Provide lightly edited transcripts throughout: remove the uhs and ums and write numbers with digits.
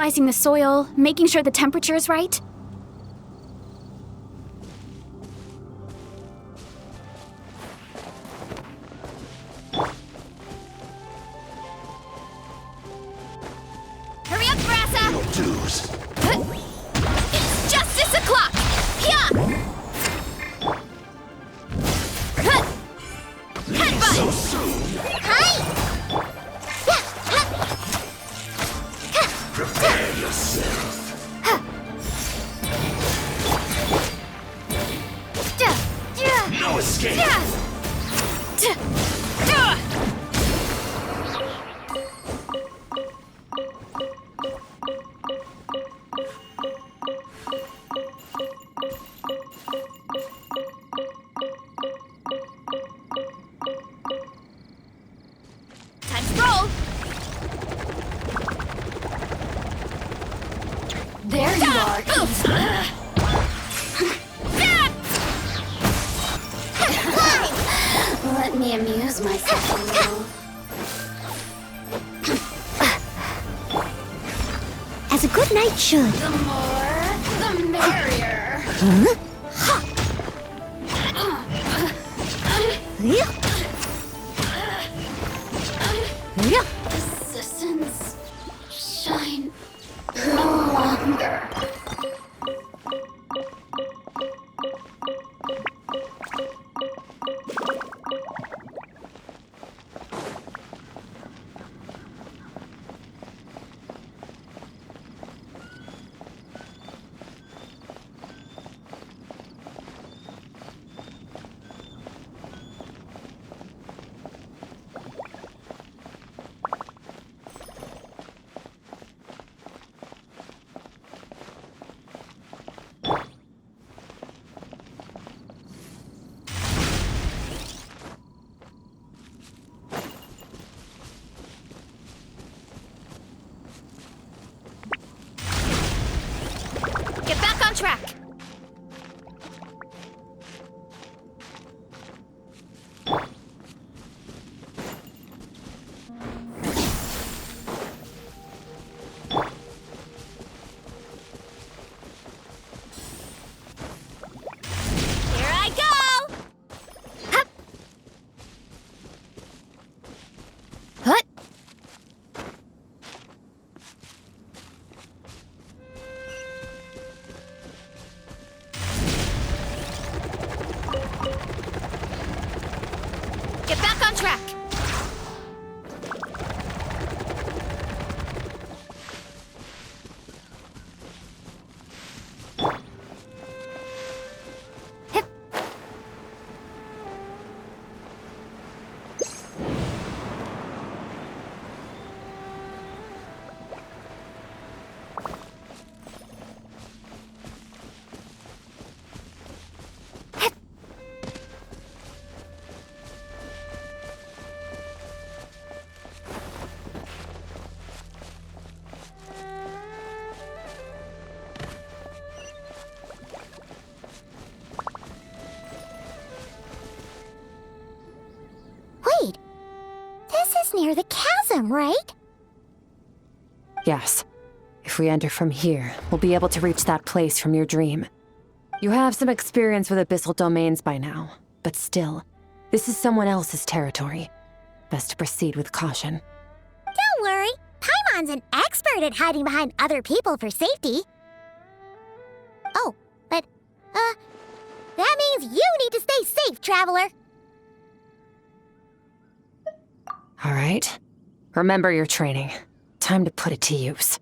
Analyzing the soil, making sure the temperature is right. Hurry up, Brassa! No dues. It's justice o'clock! Yeah! Headbutt! So soon. Hi! Prepare yourself. No escape. Time to roll! There you are. Let me amuse myself a little. As a good knight should. The more, the merrier. Resistance. Shine no longer. Get back on track! Here I go! Hup! Hut! Get back on track! Hip. Hip. Wait, this is near the chasm, right? Yes. If we enter from here, we'll be able to reach that place from your dream. You have some experience with abyssal domains by now, but still, this is someone else's territory. Best to proceed with caution. Don't worry, Paimon's an expert at hiding behind other people for safety. Oh, but, that means you need to stay safe, traveler. All right. Remember your training. Time to put it to use.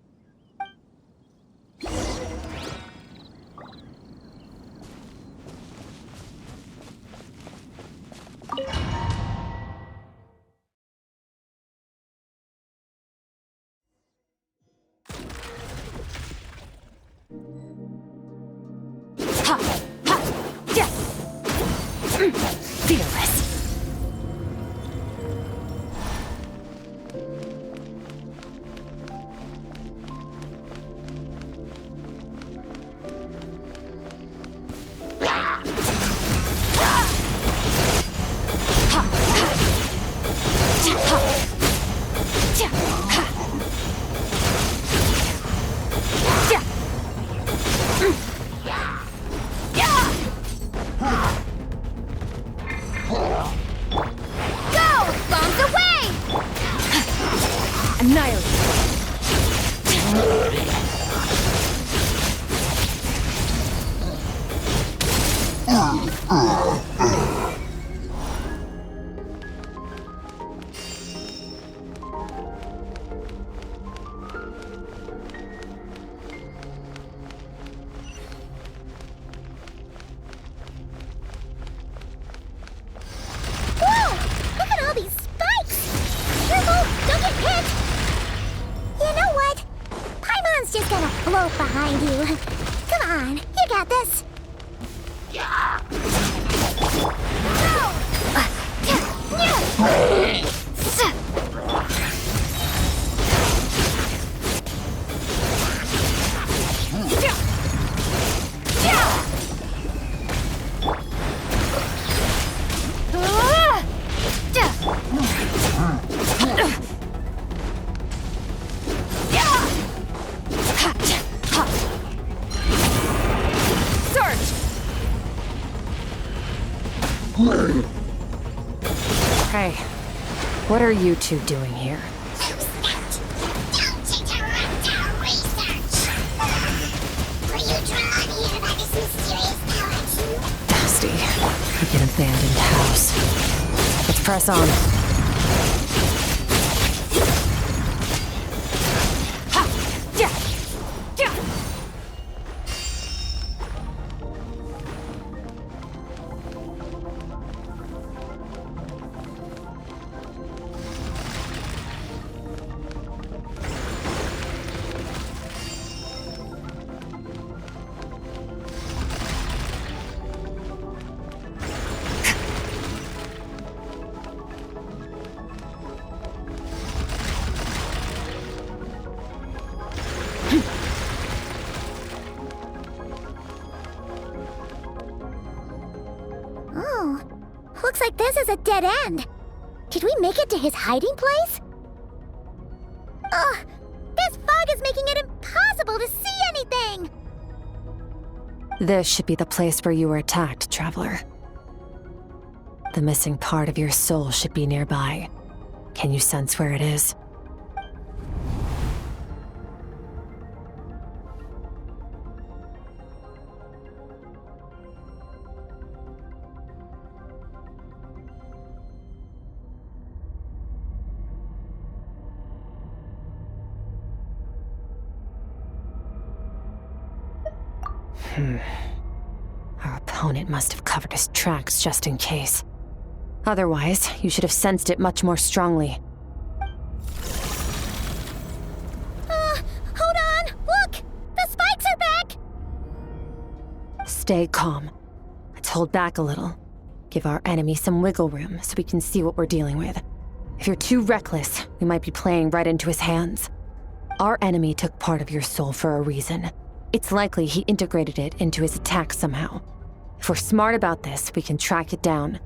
Ha! Ha! Yeah! Fearless. Everything's just gonna float behind you. Come on, you got this. Hey, what are you two doing here? Don't interrupt our research! Were you drawn here by this mysterious power too? Dusty, like an abandoned house. Let's press on. Oh, looks like this is a dead end. Did we make it to his hiding place? Ugh, this fog is making it impossible to see anything! This should be the place where you were attacked, Traveler. The missing part of your soul should be nearby. Can you sense where it is? Our opponent must have covered his tracks just in case. Otherwise, you should have sensed it much more strongly. Hold on! Look! The spikes are back! Stay calm. Let's hold back a little. Give our enemy some wiggle room so we can see what we're dealing with. If you're too reckless, we might be playing right into his hands. Our enemy took part of your soul for a reason. It's likely he integrated it into his attack somehow. If we're smart about this, we can track it down.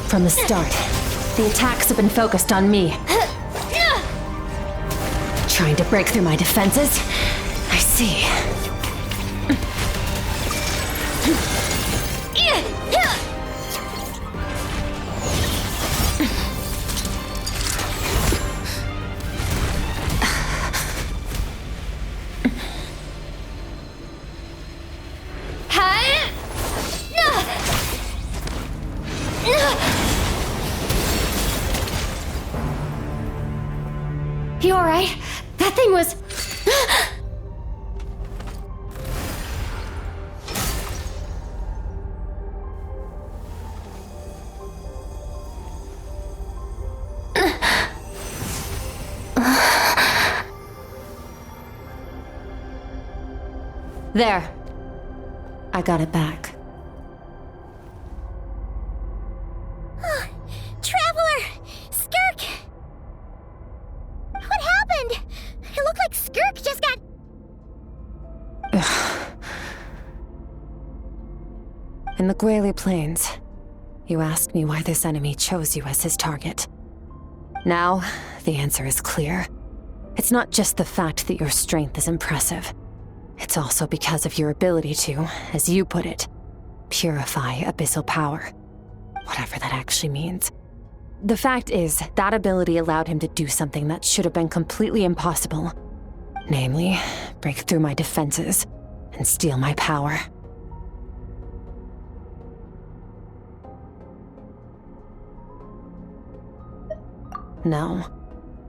From the start, the attacks have been focused on me. Trying to break through my defenses? I see. You alright? That thing was... There. I got it back. Traveler! Skirk! What happened? It looked like Skirk just got... In the Guili Plains, you asked me why this enemy chose you as his target. Now, the answer is clear. It's not just the fact that your strength is impressive. It's also because of your ability to, as you put it, purify abyssal power. Whatever that actually means. The fact is, that ability allowed him to do something that should have been completely impossible. Namely, break through my defenses and steal my power. No,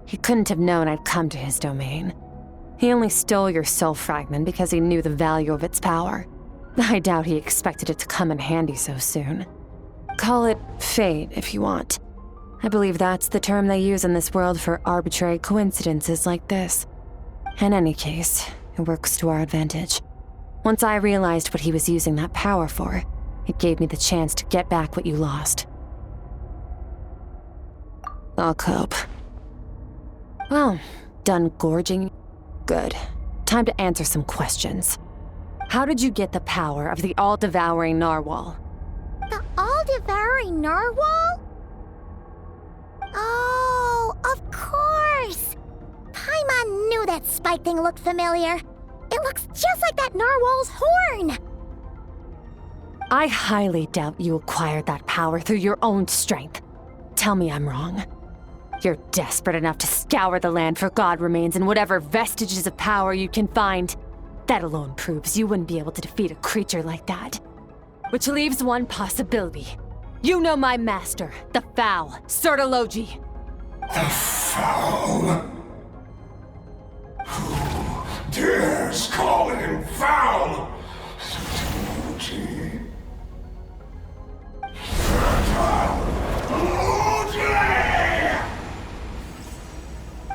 he couldn't have known I'd come to his domain. He only stole your soul fragment because he knew the value of its power. I doubt he expected it to come in handy so soon. Call it fate if you want. I believe that's the term they use in this world for arbitrary coincidences like this. In any case, it works to our advantage. Once I realized what he was using that power for, it gave me the chance to get back what you lost. I'll cope. Well, done gorging? Good. Time to answer some questions. How did you get the power of the all-devouring narwhal? The all-devouring narwhal? Oh, of course! Paimon knew that spike thing looked familiar. It looks just like that narwhal's horn! I highly doubt you acquired that power through your own strength. Tell me I'm wrong. You're desperate enough to scour the land for god remains and whatever vestiges of power you can find. That alone proves you wouldn't be able to defeat a creature like that. Which leaves one possibility. You know my master, the Foul, Sertologi. The Foul? Who dares call him foul? Sertologi.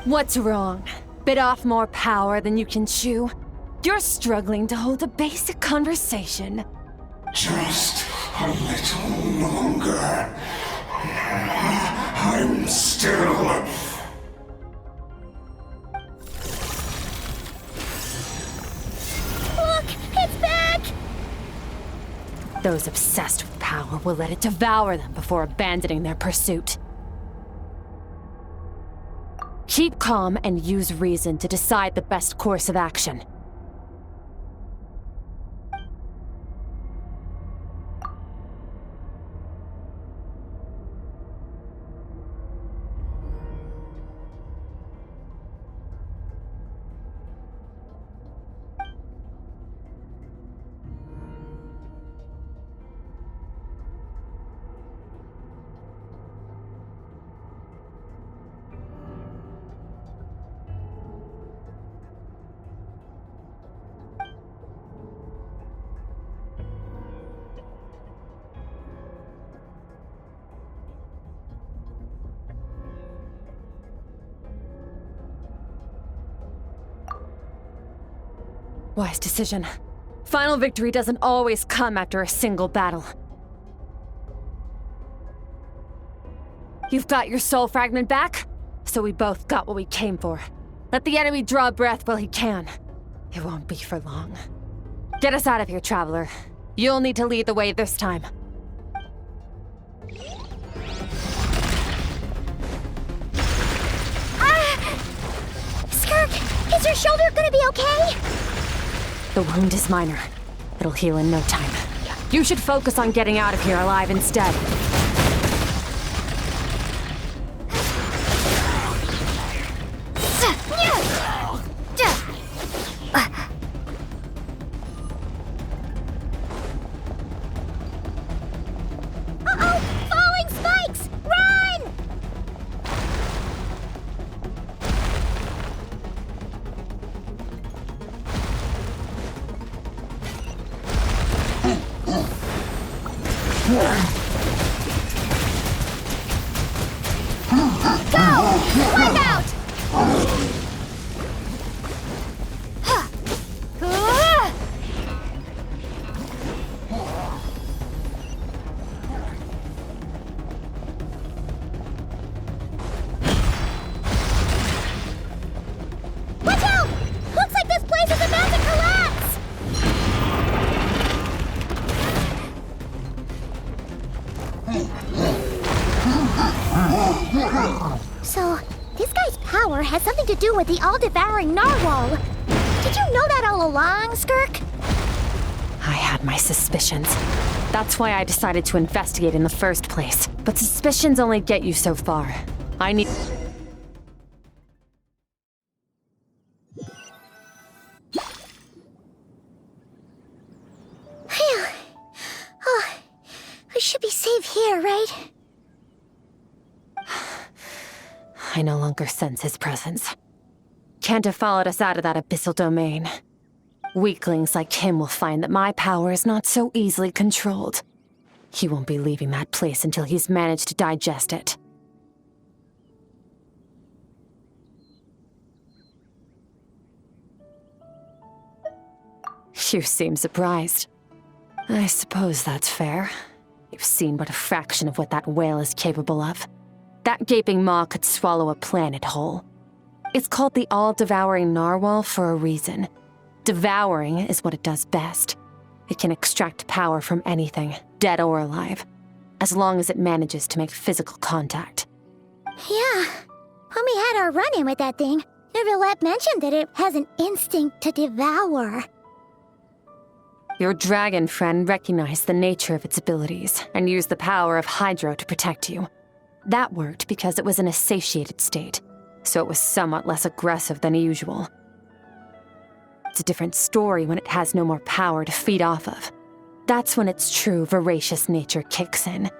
What's wrong? Bit off more power than you can chew? You're struggling to hold a basic conversation. Just a little longer. I'm still... Look! It's back! Those obsessed with power will let it devour them before abandoning their pursuit. Keep calm and use reason to decide the best course of action. Wise decision. Final victory doesn't always come after a single battle. You've got your soul fragment back, so we both got what we came for. Let the enemy draw breath while he can. It won't be for long. Get us out of here, Traveler. You'll need to lead the way this time. Skirk, is your shoulder gonna be okay? The wound is minor. It'll heal in no time. You should focus on getting out of here alive instead. Uh-oh! Falling spikes! Run! Go! Wipe out! Watch out! Looks like this place is about to collapse! So, this guy's power has something to do with the all-devouring narwhal. Did you know that all along, Skirk? I had my suspicions. That's why I decided to investigate in the first place. But suspicions only get you so far. I need... Phew. Oh, we should be safe here, right? I no longer sense his presence. Can't have followed us out of that abyssal domain. Weaklings like him will find that my power is not so easily controlled. He won't be leaving that place until he's managed to digest it. You seem surprised. I suppose that's fair. You've seen but a fraction of what that whale is capable of. That gaping maw could swallow a planet whole. It's called the all-devouring narwhal for a reason. Devouring is what it does best. It can extract power from anything, dead or alive, as long as it manages to make physical contact. Yeah. When we had our run-in with that thing, Neverlet mentioned that it has an instinct to devour. Your dragon friend recognized the nature of its abilities and used the power of Hydro to protect you. That worked because it was in a satiated state, so it was somewhat less aggressive than usual. It's a different story when it has no more power to feed off of. That's when its true voracious nature kicks in.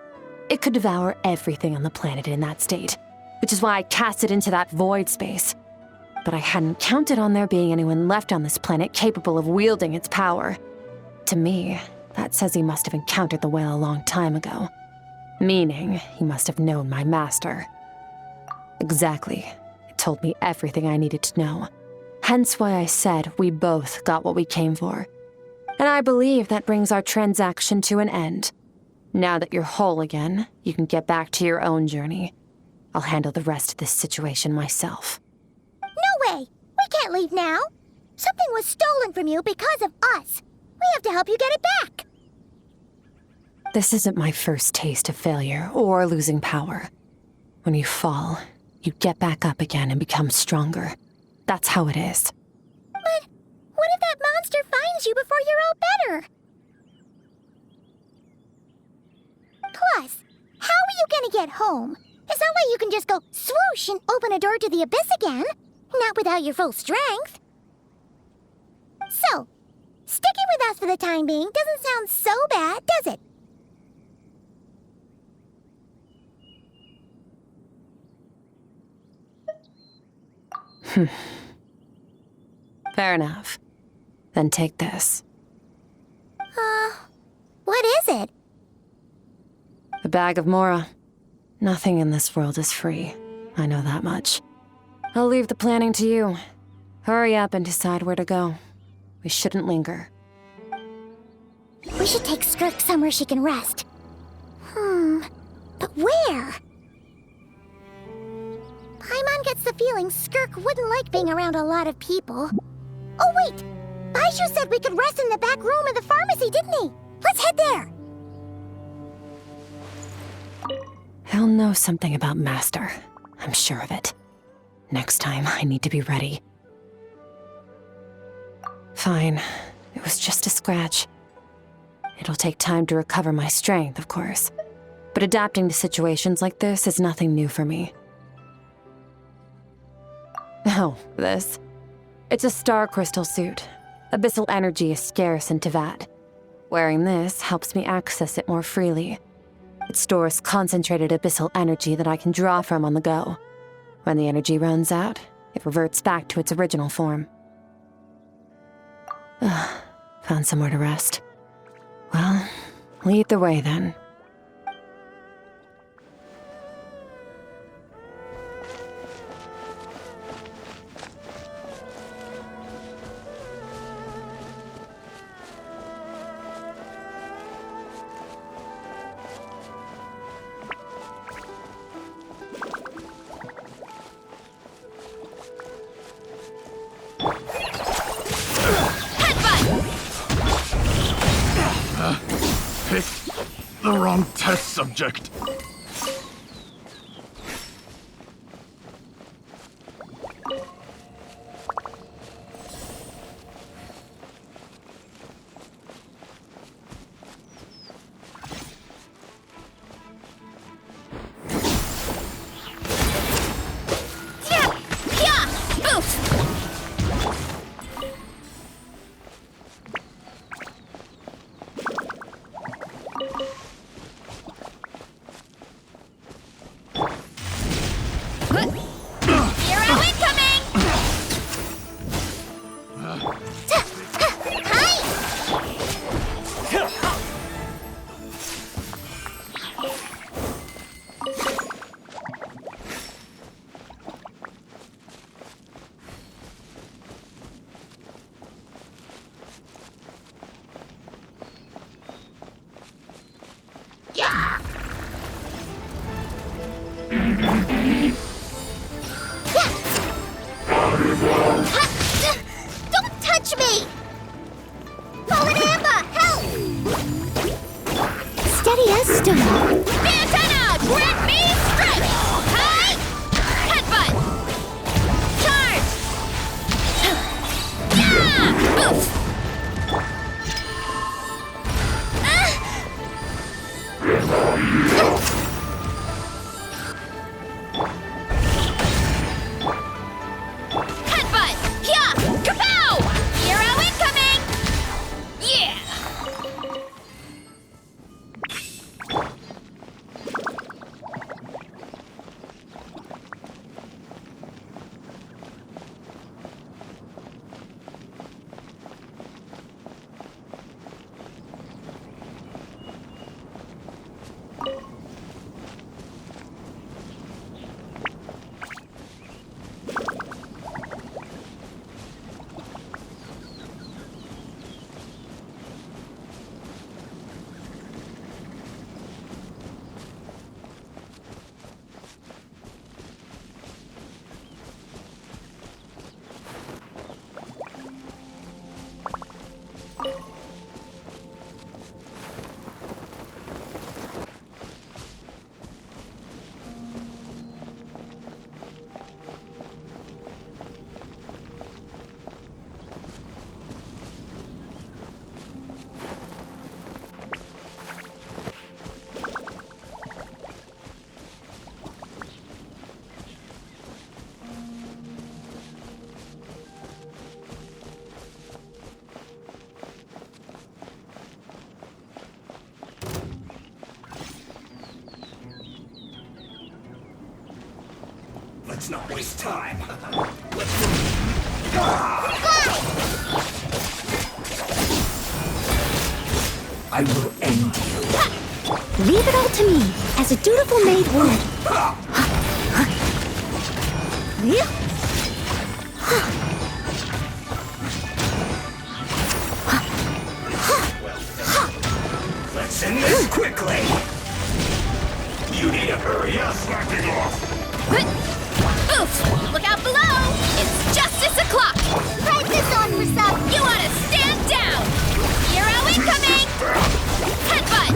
It could devour everything on the planet in that state, which is why I cast it into that void space. But I hadn't counted on there being anyone left on this planet capable of wielding its power. To me, that says he must have encountered the whale a long time ago. Meaning, he must have known my master. Exactly. It told me everything I needed to know. Hence why I said we both got what we came for. And I believe that brings our transaction to an end. Now that you're whole again, you can get back to your own journey. I'll handle the rest of this situation myself. No way! We can't leave now! Something was stolen from you because of us! We have to help you get it back! This isn't my first taste of failure or losing power. When you fall, you get back up again and become stronger. That's how it is. But what if that monster finds you before you're all better? Plus, how are you gonna get home? It's not like you can just go swoosh and open a door to the abyss again. Not without your full strength. So, sticking with us for the time being doesn't sound so bad, does it? Fair enough. Then take this. What is it? A bag of Mora. Nothing in this world is free. I know that much. I'll leave the planning to you. Hurry up and decide where to go. We shouldn't linger. We should take Skirk somewhere she can rest. But where? Paimon gets the feeling Skirk wouldn't like being around a lot of people. Oh wait! Baishu said we could rest in the back room of the pharmacy, didn't he? Let's head there! He'll know something about Master. I'm sure of it. Next time, I need to be ready. Fine. It was just a scratch. It'll take time to recover my strength, of course. But adapting to situations like this is nothing new for me. Oh, this. It's a star crystal suit. Abyssal energy is scarce in Teyvat. Wearing this helps me access it more freely. It stores concentrated abyssal energy that I can draw from on the go. When the energy runs out, it reverts back to its original form. Found somewhere to rest. Well, lead the way then. Picked the wrong test subject. Stone. Antenna! Grant me strength! Hi! Headbutt! Charge! Yeah! Oof! Headbutt! Yeah! Kapow! Hero incoming! Yeah! Let's not waste time. I will end you. Leave it all to me, as a dutiful maid would. Let's end this quickly. You need to hurry up. Slacking off. Oof! Look out below! It's justice o'clock! Write this on for some! You wanna stand down! Hero incoming! Headbutt!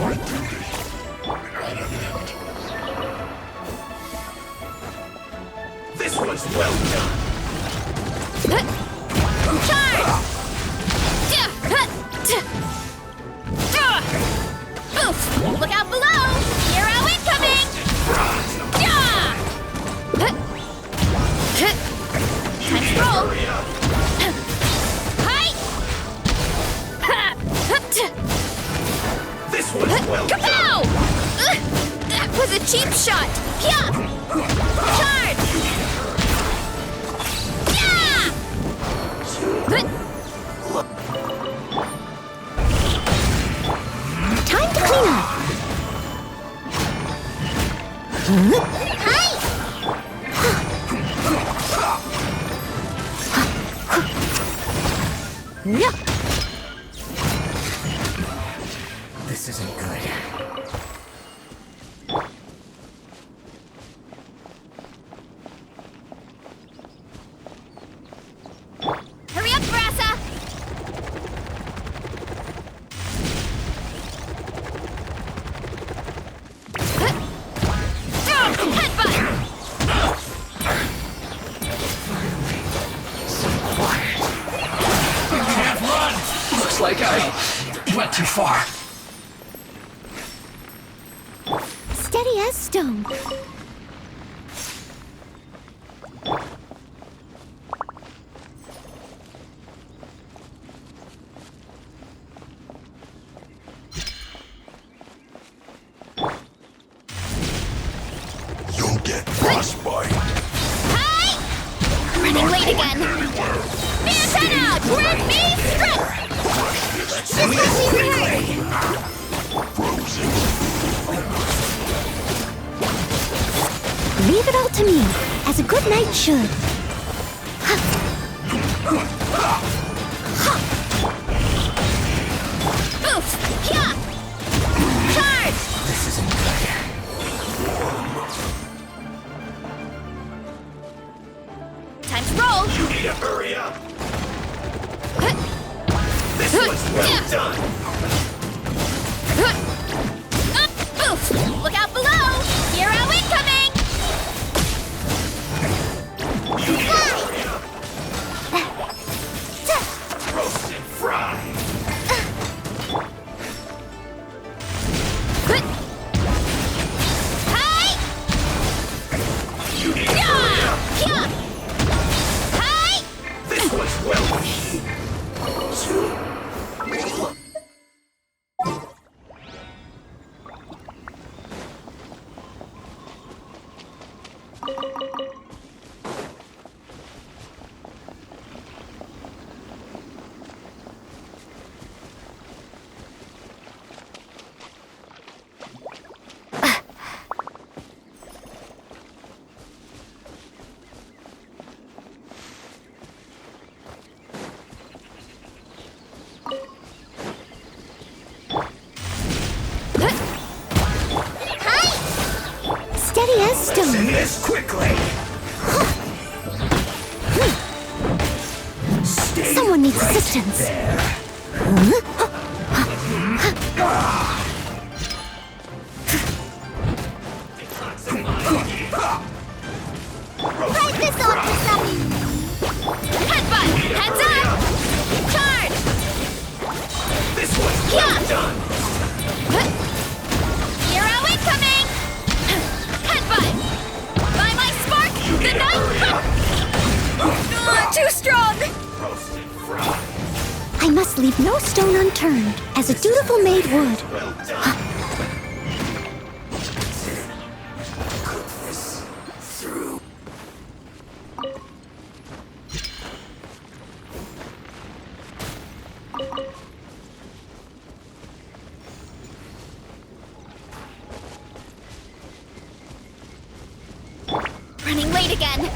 This was well done. Charge! Oof! Look out below! Hero incoming! Time to roll! Hi! This was well done. Kapow! That was a cheap shot! Yeah! Charge! Yeah! Time to clean up! Hi! Yeah! This isn't good. Hurry up, Brassa! Headbutt! Can't run! Looks like I went too far. Steady as stone. You'll get frostbite. Hi! Running late again. Antenna! Grant me strength! Let's end this quickly. Leave it all to me, as a good knight should. Oof! Yeah! Charge! This isn't good. Time to roll! You need to hurry up. This was well done. Oof! Let's stone. end this quickly. Stay Someone needs right assistance. there. Fight this on for some. Headbutt! Heads up! Charge! This one's well done. Hero incoming! Headbutt! By my spark, the night... too strong! Roasted frog. I must leave no stone unturned, as a dutiful maid would. Well done. Cook this through. Running late again.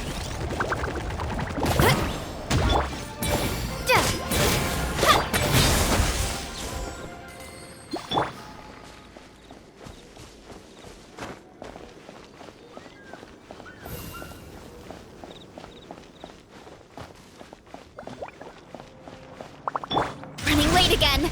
Running late again.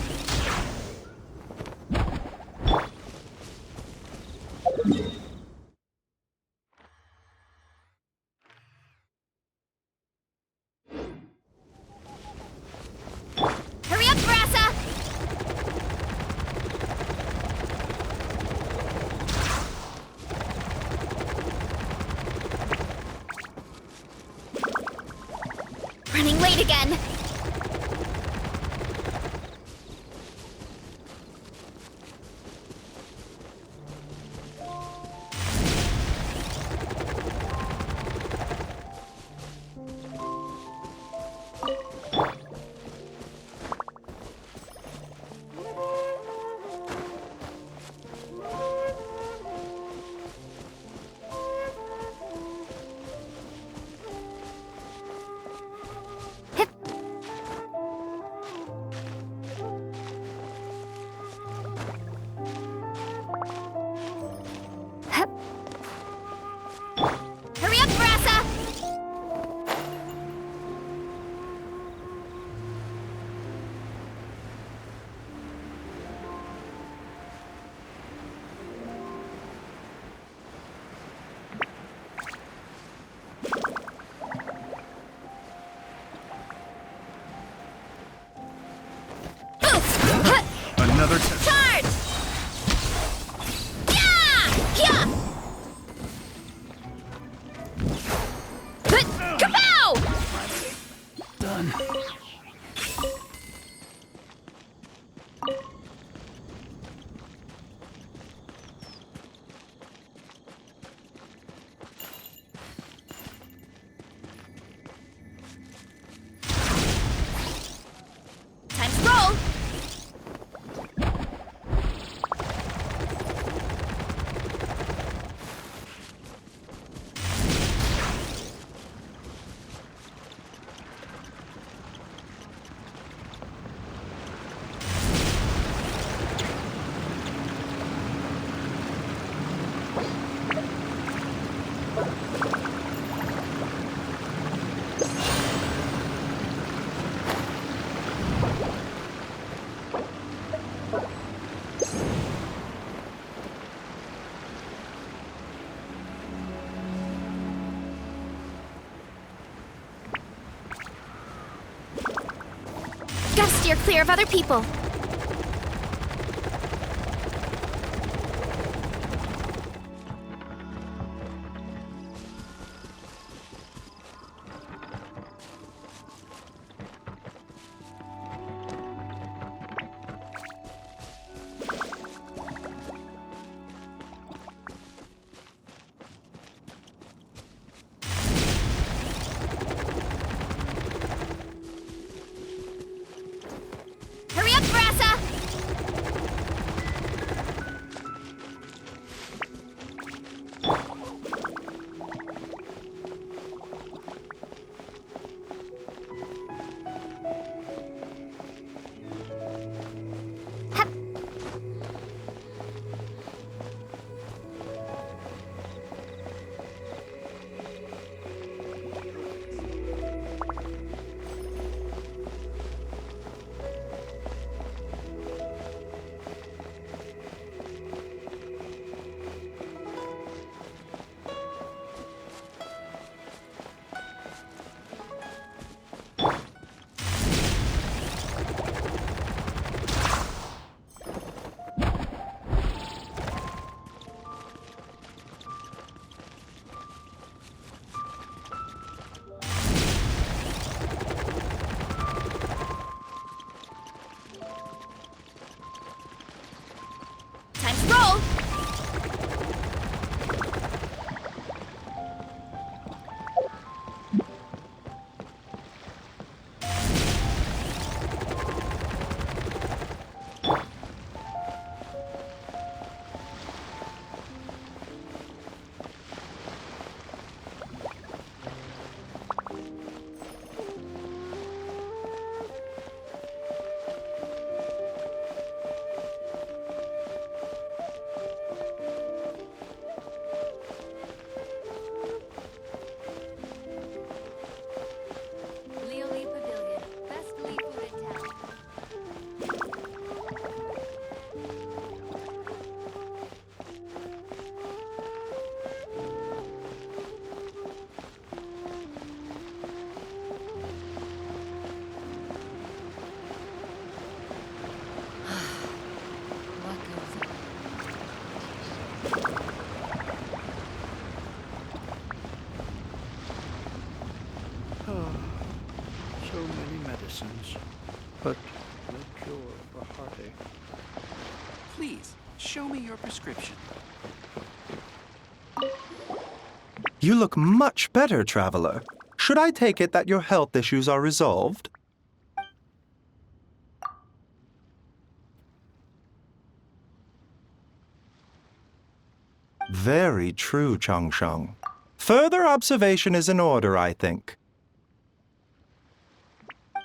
Hurry up, Brassa! Running late again. Hurry up, Brassa! Another test. Charge! Yeah! Yeah! Kapow! Done. Time to roll! Gotta steer clear of other people. Hurry up, Show me your prescription. You look much better, traveler. Should I take it that your health issues are resolved? Very true, Changsheng. Further observation is in order, I think.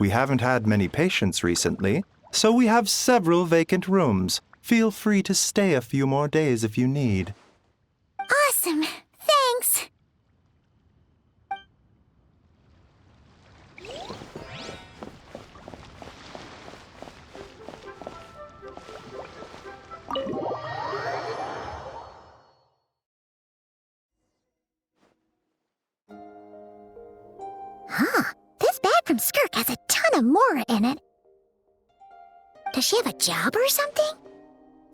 We haven't had many patients recently, so we have several vacant rooms. Feel free to stay a few more days if you need. Awesome. Thanks. Huh. This bag from Skirk has a ton of Mora in it. Does she have a job or something?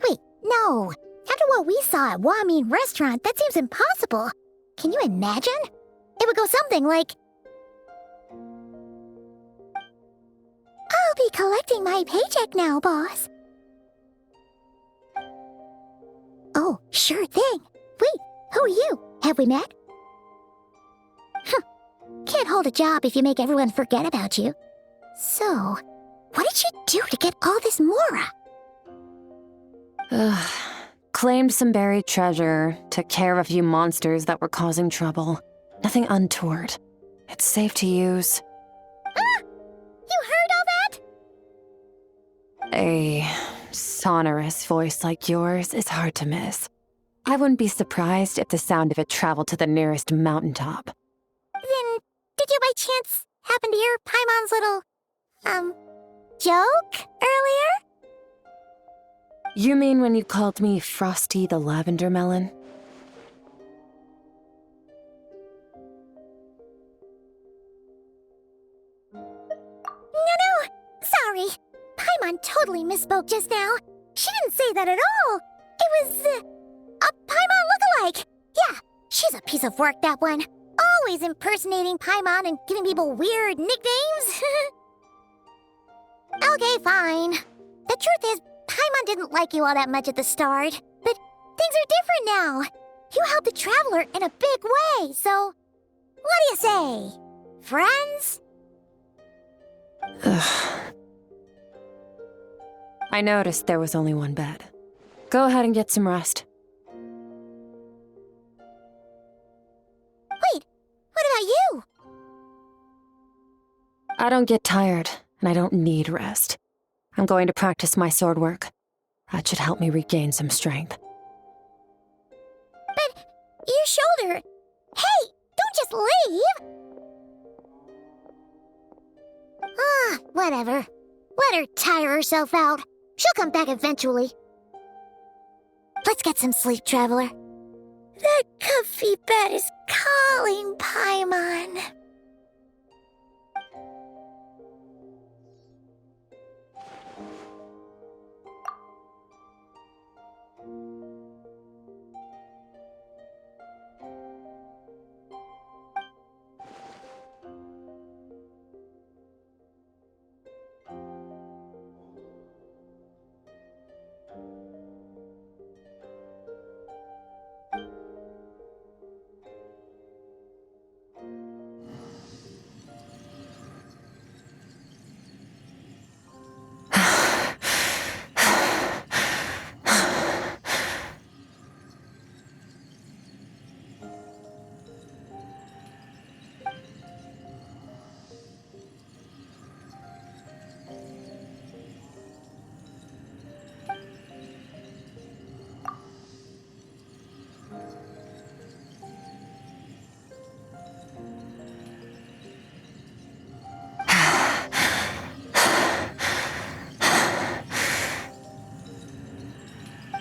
Wait, no. After what we saw at Wamin Restaurant, that seems impossible. Can you imagine? It would go something like... I'll be collecting my paycheck now, boss. Oh, sure thing. Wait, who are you? Have we met? Can't hold a job if you make everyone forget about you. So, what did she do to get all this Mora? Claimed some buried treasure, took care of a few monsters that were causing trouble. Nothing untoward. It's safe to use. Ah! You heard all that? A sonorous voice like yours is hard to miss. I wouldn't be surprised if the sound of it traveled to the nearest mountaintop. Then, did you by chance happen to hear Paimon's little, joke earlier? You mean when you called me Frosty the Lavender Melon? No, sorry. Paimon totally misspoke just now. She didn't say that at all. It was, a Paimon lookalike. Yeah, she's a piece of work, that one. Always impersonating Paimon and giving people weird nicknames. Okay, fine. The truth is, Paimon didn't like you all that much at the start, but things are different now. You helped the Traveler in a big way, so what do you say? Friends? I noticed there was only one bed. Go ahead and get some rest. Wait, what about you? I don't get tired, and I don't need rest. I'm going to practice my sword work. That should help me regain some strength. But your shoulder... Hey, don't just leave! Ah, whatever. Let her tire herself out. She'll come back eventually. Let's get some sleep, Traveler. That comfy bed is calling, Paimon.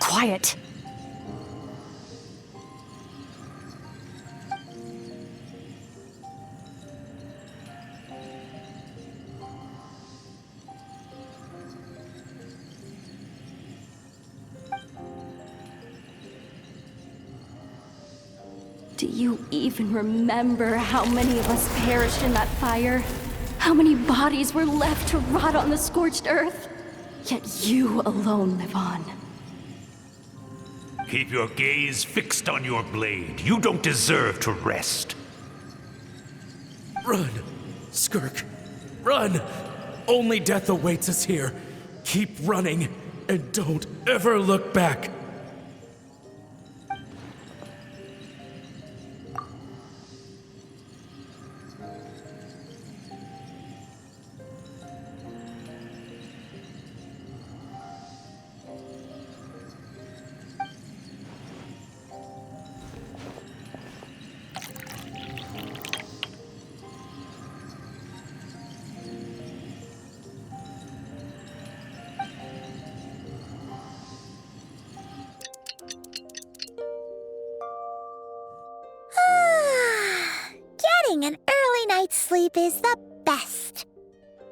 Quiet. Do you even remember how many of us perished in that fire? How many bodies were left to rot on the scorched earth? Yet you alone live on. Keep your gaze fixed on your blade. You don't deserve to rest. Run, Skirk, run! Only death awaits us here. Keep running, and don't ever look back. Getting an early night's sleep is the best.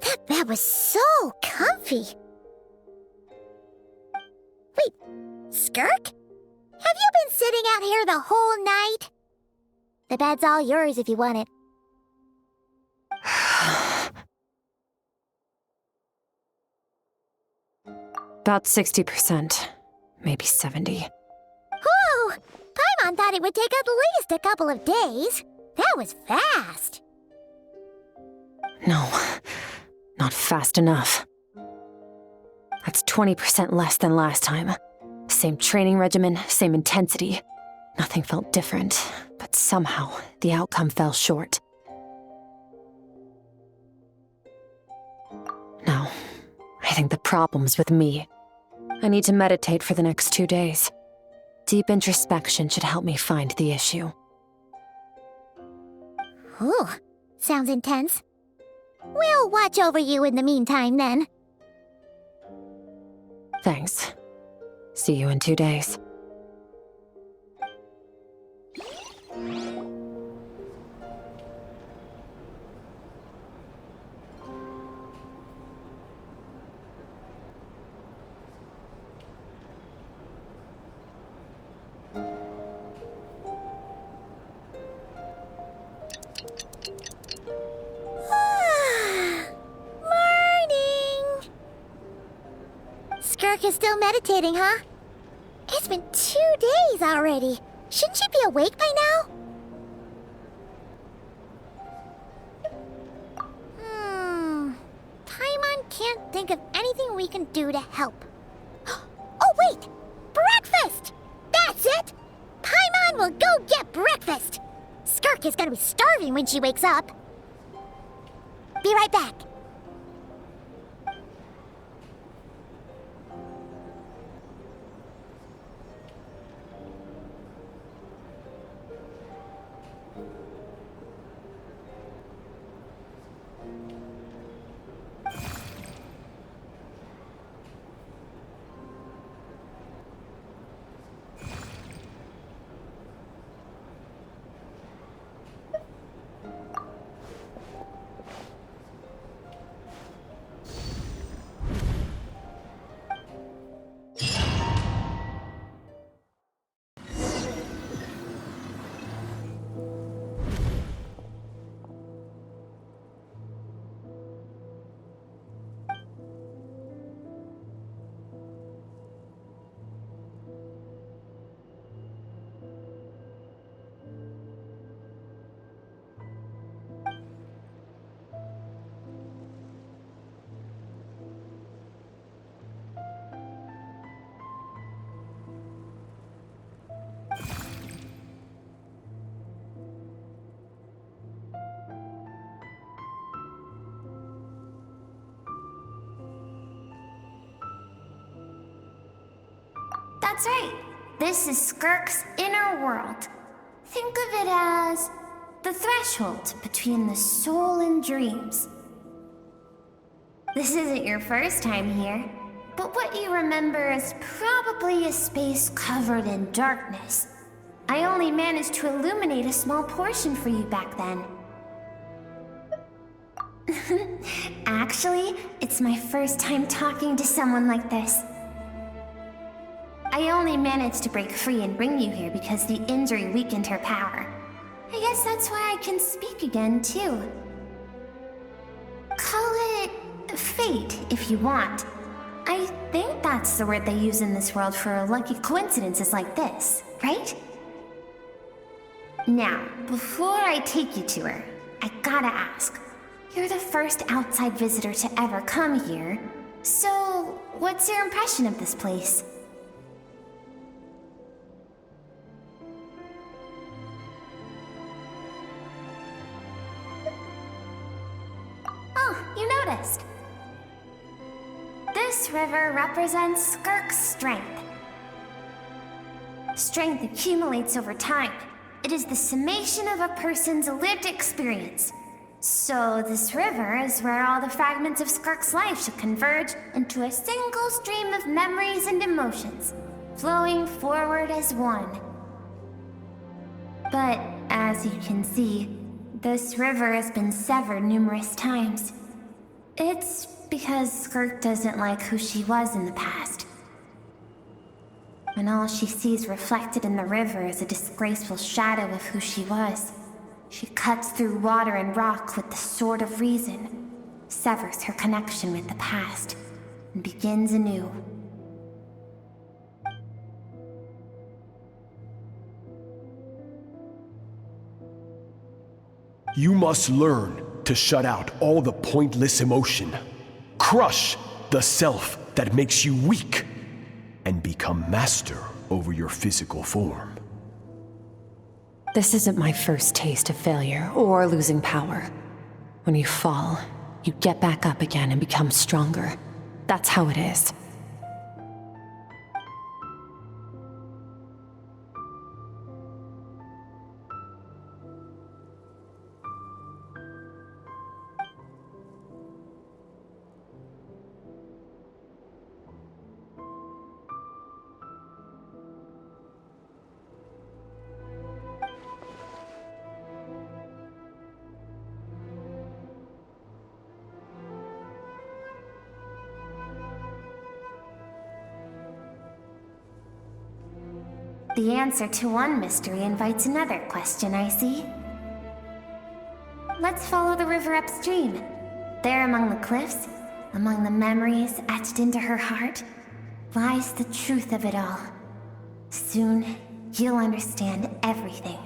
That bed was so comfy. Wait, Skirk? Have you been sitting out here the whole night? The bed's all yours if you want it. About 60%, maybe 70. Whew! Paimon thought it would take at least a couple of days. That was fast. No, not fast enough. That's 20% less than last time. Same training regimen, same intensity. Nothing felt different, but somehow the outcome fell short. No, I think the problem's with me. I need to meditate for the next 2 days. Deep introspection should help me find the issue. Ooh, sounds intense. We'll watch over you in the meantime, then. Thanks. See you in 2 days. Morning! Skirk is still meditating, huh? It's been 2 days already. Shouldn't she be awake by now? Paimon can't think of anything we can do to help. Oh, wait! Breakfast! That's it! Paimon will go get breakfast! Skirk is gonna be starving when she wakes up. Be right back. That's right. This is Skirk's inner world. Think of it as the threshold between the soul and dreams. This isn't your first time here, but what you remember is probably a space covered in darkness. I only managed to illuminate a small portion for you back then. Actually, it's my first time talking to someone like this. I only managed to break free and bring you here because the injury weakened her power. I guess that's why I can speak again, too. Call it fate, if you want. I think That's the word they use in this world for lucky coincidences like this, right? Now, before I take you to her, I gotta ask. You're the first outside visitor to ever come here, so what's your impression of this place? Oh, you noticed. This river represents Skirk's strength. Strength accumulates over time. It is the summation of a person's lived experience. So this river is where all the fragments of Skirk's life should converge into a single stream of memories and emotions, flowing forward as one. But as you can see, this river has been severed numerous times. It's because Skirk doesn't like who she was in the past. And all she sees reflected in the river is a disgraceful shadow of who she was. She cuts through water and rock with the sword of reason, severs her connection with the past, and begins anew. You must learn to shut out all the pointless emotion. Crush the self that makes you weak, and become master over your physical form. This isn't my first taste of failure or losing power. When you fall, you get back up again and become stronger. That's how it is. The answer to one mystery invites another question, I see. Let's follow the river upstream. There among the cliffs, among the memories etched into her heart, lies the truth of it all. Soon, you'll understand everything.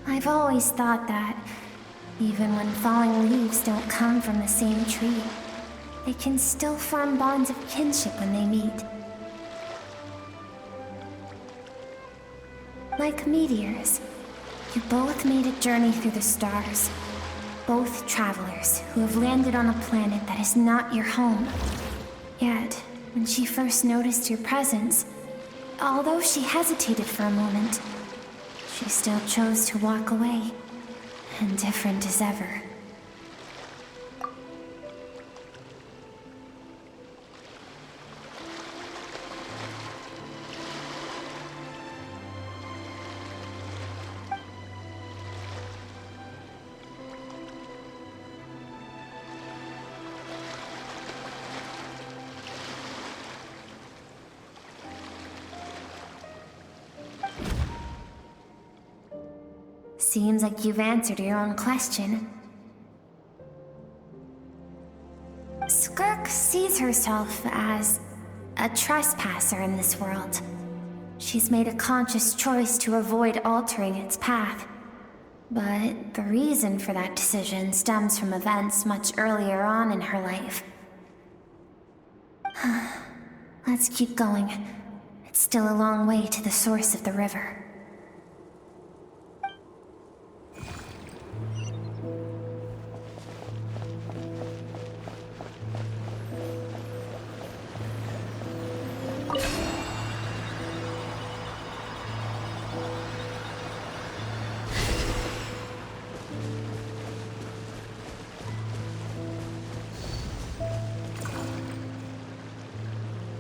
I've always thought that, even when falling leaves don't come from the same tree, they can still form bonds of kinship when they meet. Like meteors, you both made a journey through the stars. Both travelers who have landed on a planet that is not your home. Yet, when she first noticed your presence, although she hesitated for a moment, she still chose to walk away, indifferent as ever. Seems like you've answered your own question. Skirk sees herself as a trespasser in this world. She's made a conscious choice to avoid altering its path. But the reason for that decision stems from events much earlier on in her life. Let's keep going. Still a long way to the source of the river.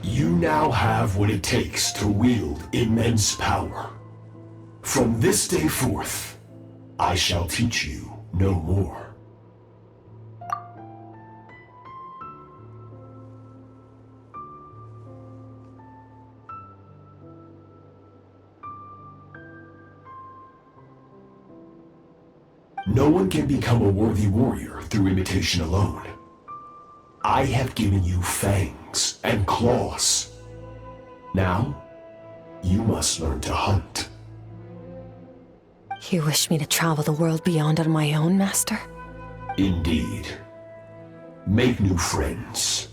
You now have what it takes to wield immense power. From this day forth, I shall teach you no more. No one can become a worthy warrior through imitation alone. I have given you fangs and claws. Now, you must learn to hunt. You wish me to travel the world beyond on my own, Master? Indeed. Make new friends.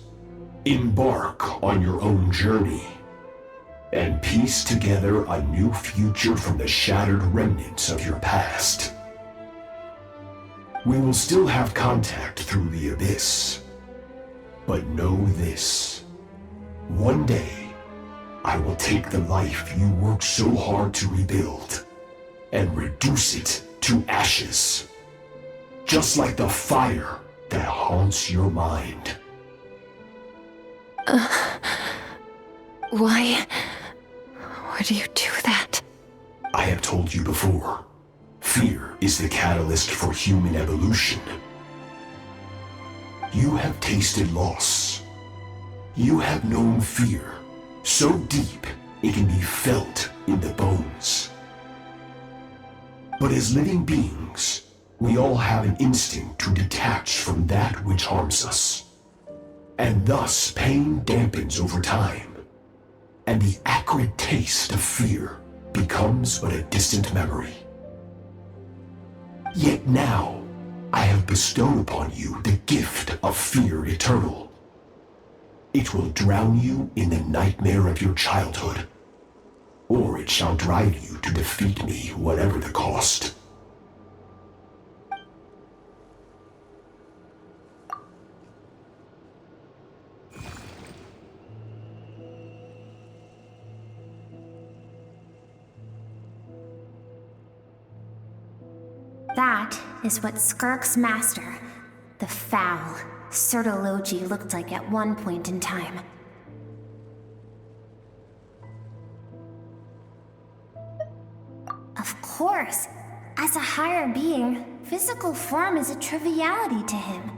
Embark on your own journey. And piece together a new future from the shattered remnants of your past. We will still have contact through the abyss. But know this. One day, I will take the life you worked so hard to rebuild and reduce it to ashes. Just like the fire that haunts your mind. Why would you do that? I have told you before, fear is the catalyst for human evolution. You have tasted loss. You have known fear, so deep it can be felt in the bones. But as living beings, we all have an instinct to detach from that which harms us. And thus pain dampens over time, and the acrid taste of fear becomes but a distant memory. Yet now, I have bestowed upon you the gift of fear eternal. It will drown you in the nightmare of your childhood, or it shall drive you to defeat me, whatever the cost. That is what Skirk's master, the foul Sertologi, looked like at one point in time. Of course, as a higher being, physical form is a triviality to him.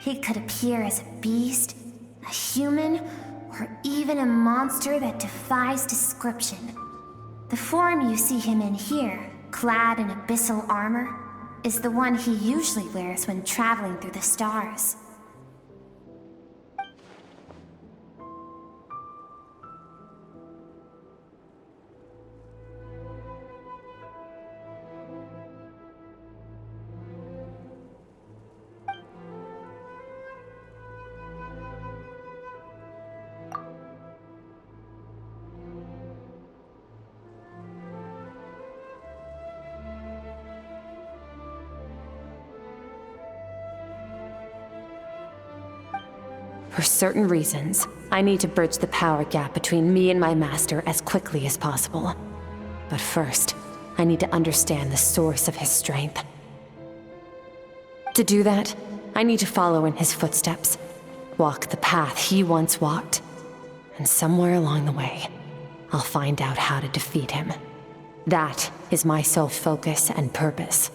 He could appear as a beast, a human, or even a monster that defies description. The form you see him in here, clad in abyssal armor, is the one he usually wears when traveling through the stars. For certain reasons, I need to bridge the power gap between me and my master as quickly as possible. But first, I need to understand the source of his strength. To do that, I need to follow in his footsteps, walk the path he once walked, and somewhere along the way, I'll find out how to defeat him. That is my sole focus and purpose.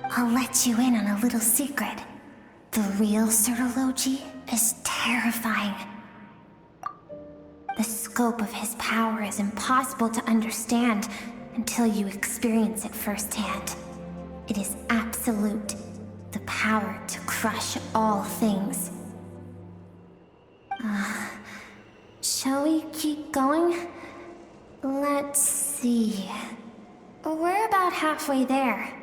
I'll let you in on a little secret. The real Sertologi is terrifying. The scope of his power is impossible to understand until you experience it firsthand. It is absolute, the power to crush all things. Shall we keep going? Let's see. We're about halfway there.